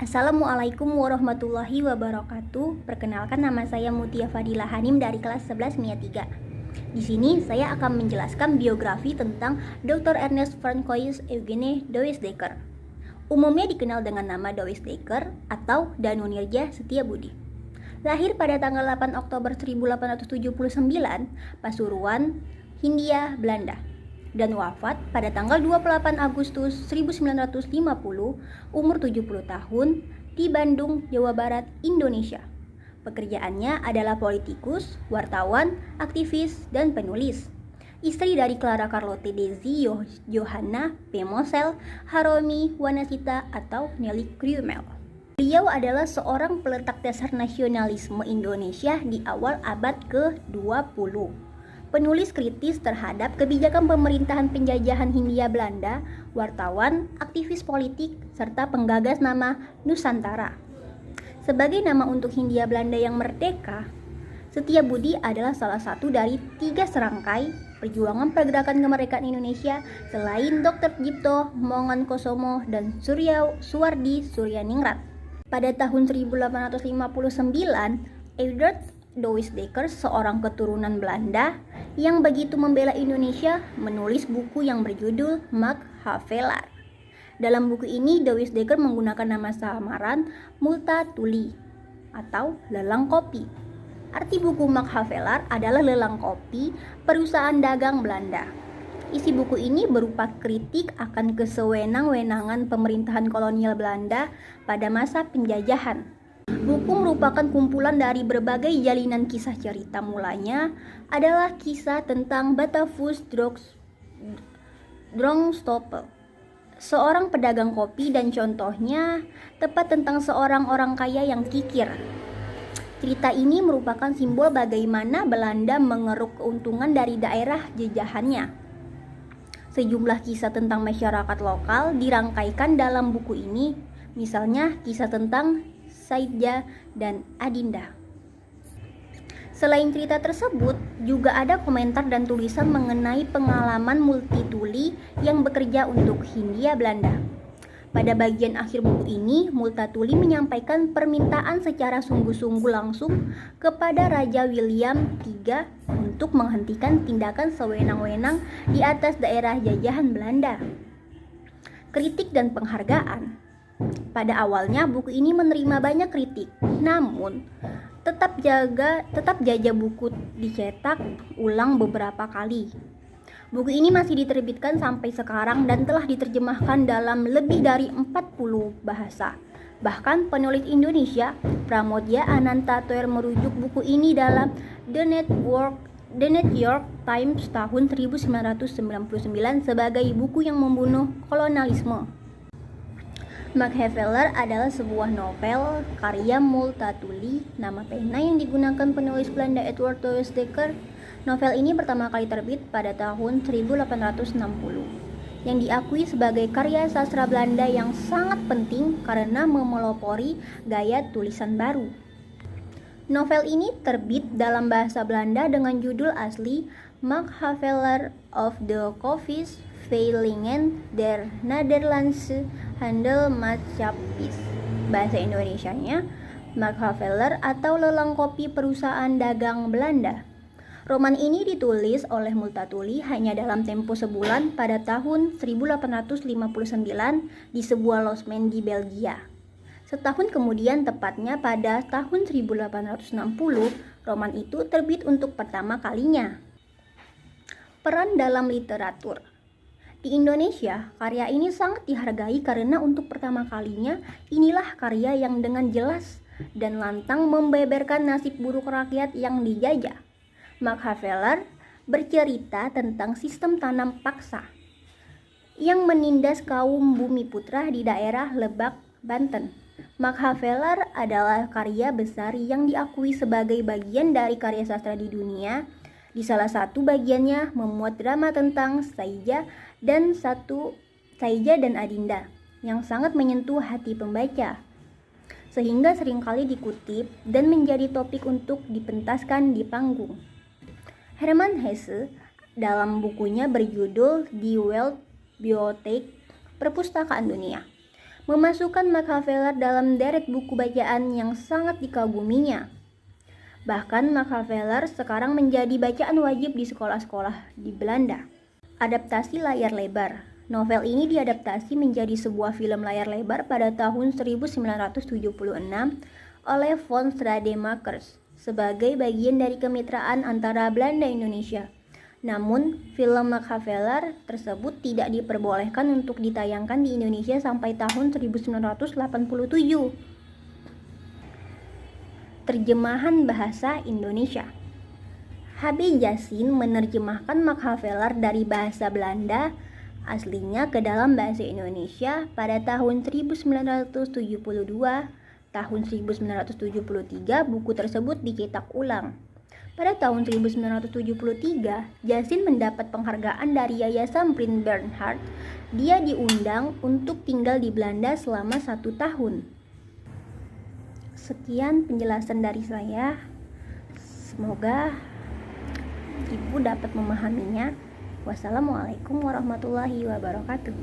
Assalamualaikum warahmatullahi wabarakatuh. Perkenalkan, nama saya Mutia Fadila Hanim dari kelas 11 MIA 3. Di sini saya akan menjelaskan biografi tentang Dr. Ernest Francois Eugene Douwes-Dekker. Umumnya dikenal dengan nama Douwes-Dekker atau Danunirja Setiabudi. Lahir pada tanggal 8 Oktober 1879, Pasuruan, Hindia Belanda, dan wafat pada tanggal 28 Agustus 1950, umur 70 tahun, di Bandung, Jawa Barat, Indonesia. Pekerjaannya adalah politikus, wartawan, aktivis, dan penulis. Istri dari Clara Carlotte Desi Johanna P. Mosel Haromi Wanasita atau Nelly Krumel. Beliau adalah seorang peletak dasar nasionalisme Indonesia di awal abad ke-20. Penulis kritis terhadap kebijakan pemerintahan penjajahan Hindia Belanda, wartawan, aktivis politik, serta penggagas nama Nusantara. Sebagai nama untuk Hindia Belanda yang merdeka, Setiabudi adalah salah satu dari 3 serangkai perjuangan pergerakan kemerdekaan Indonesia selain Dr. Djipto Mongonkosomo dan Suwardi Suryaningrat. Pada tahun 1859, Edward Douwes-Dekker, seorang keturunan Belanda yang begitu membela Indonesia, menulis buku yang berjudul Machiavelli. Dalam buku ini, Douwes-Dekker menggunakan nama samaran Multatuli atau lelang kopi. Arti buku Machiavelli adalah lelang kopi perusahaan dagang Belanda. Isi buku ini berupa kritik akan kesewenang-wenangan pemerintahan kolonial Belanda pada masa penjajahan. Buku merupakan kumpulan dari berbagai jalinan kisah cerita. Mulanya adalah kisah tentang Batavus Drongstoppel, seorang pedagang kopi, dan contohnya tepat tentang seorang orang kaya yang kikir. Cerita ini merupakan simbol bagaimana Belanda mengeruk keuntungan dari daerah jajahannya. Sejumlah kisah tentang masyarakat lokal dirangkaikan dalam buku ini, misalnya kisah tentang Saidja dan Adinda. Selain cerita tersebut, juga ada komentar dan tulisan mengenai pengalaman Multatuli yang bekerja untuk Hindia Belanda. Pada bagian akhir buku ini, Multatuli menyampaikan permintaan secara sungguh-sungguh langsung kepada Raja William III untuk menghentikan tindakan sewenang-wenang di atas daerah jajahan Belanda. Kritik dan penghargaan. Pada awalnya buku ini menerima banyak kritik, namun tetap jajah buku dicetak ulang beberapa kali. Buku ini masih diterbitkan sampai sekarang dan telah diterjemahkan dalam lebih dari 40 bahasa. Bahkan penulis Indonesia, Pramodya Anantatur, merujuk buku ini dalam The New York Times tahun 1999 sebagai buku yang membunuh kolonialisme. Machiavelli adalah sebuah novel karya Multatuli, nama pena yang digunakan penulis Belanda Edward Douwes-Dekker. Novel ini pertama kali terbit pada tahun 1860, yang diakui sebagai karya sastra Belanda yang sangat penting karena memelopori gaya tulisan baru. Novel ini terbit dalam bahasa Belanda dengan judul asli Machiavelli of the Koffies Veilingen der Nederlandse Handelmaatschappij. Bahasa Indonesianya, Machiavelli atau lelang kopi perusahaan dagang Belanda. Roman ini ditulis oleh Multatuli hanya dalam tempo sebulan pada tahun 1859 di sebuah losmen di Belgia. Setahun kemudian, tepatnya pada tahun 1860, roman itu terbit untuk pertama kalinya. Peran dalam literatur. Di Indonesia, karya ini sangat dihargai karena untuk pertama kalinya inilah karya yang dengan jelas dan lantang membeberkan nasib buruk rakyat yang dijajah. Machiavelli bercerita tentang sistem tanam paksa yang menindas kaum Bumiputra di daerah Lebak, Banten. Machiavelli adalah karya besar yang diakui sebagai bagian dari karya sastra di dunia. Di salah satu bagiannya memuat drama tentang Saidja dan Adinda yang sangat menyentuh hati pembaca, sehingga seringkali dikutip dan menjadi topik untuk dipentaskan di panggung. Hermann Hesse dalam bukunya berjudul Die Weltbibliothek, Perpustakaan Dunia, memasukkan Machiavelli dalam deret buku bacaan yang sangat dikaguminya. Bahkan Machiavelli sekarang menjadi bacaan wajib di sekolah-sekolah di Belanda. Adaptasi layar lebar. Novel ini diadaptasi menjadi sebuah film layar lebar pada tahun 1976 oleh Von Strademakers sebagai bagian dari kemitraan antara Belanda dan Indonesia. Namun, film Machiavelli tersebut tidak diperbolehkan untuk ditayangkan di Indonesia sampai tahun 1987. Terjemahan bahasa Indonesia. H.B. Jassin menerjemahkan Machiavelli dari bahasa Belanda aslinya ke dalam bahasa Indonesia pada tahun 1972. Tahun 1973 buku tersebut dicetak ulang. Pada tahun 1973, Jassin mendapat penghargaan dari Yayasan Prince Bernhard. Dia diundang untuk tinggal di Belanda selama 1 tahun. Sekian penjelasan dari saya. Semoga Ibu dapat memahaminya. Wassalamualaikum warahmatullahi wabarakatuh.